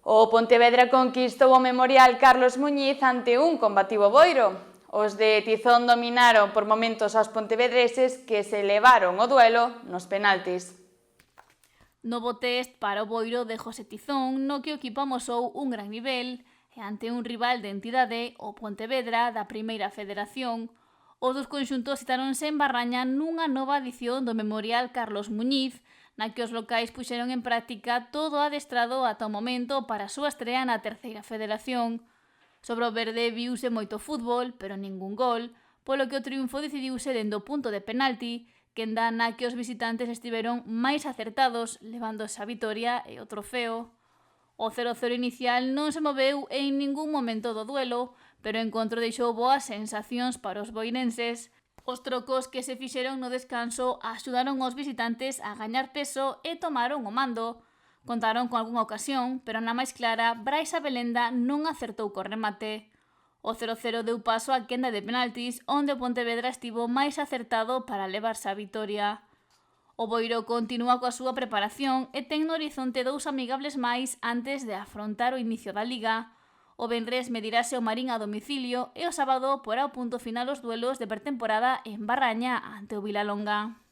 O Pontevedra conquistou o Memorial Carlos Muñiz ante un combativo Boiro. Os de Tizón dominaron por momentos aos pontevedreses que se levaron o duelo nos penaltis. Novo test para o Boiro de José Tizón, no que o equipo amosou un gran nivel e ante un rival de entidade, o Pontevedra da Primeira Federación, os dos conxuntos citáronse en Barraña nunha nova edición do Memorial Carlos Muñiz, na que os locais puxeron en práctica todo o adestrado ata o momento para a súa estrea na Terceira Federación. Sobre o verde viuse moito fútbol, pero ningún gol, polo que o triunfo decidiuse dende o punto de penalti, quenda na que os visitantes estiveron máis acertados, levándose a vitoria e o trofeo. O 0-0 inicial non se moveu en ningún momento do duelo, pero o encontro deixou boas sensacións para os boirenses. Os trocos que se fixeron no descanso axudaron aos visitantes a gañar peso e tomaron o mando. Contaron con algunha ocasión, pero na máis clara, Brais Abelenda non acertou co remate. O 0-0 deu paso á quenda de penaltis, onde o Pontevedra estivo máis acertado para levarse a vitoria. O Boiro continúa coa súa preparación e ten no horizonte 2 amigables máis antes de afrontar o inicio da Liga. O venres medirase o Marín a domicilio e o sábado porá o punto final os duelos de pretemporada en Barraña ante o Vilalonga.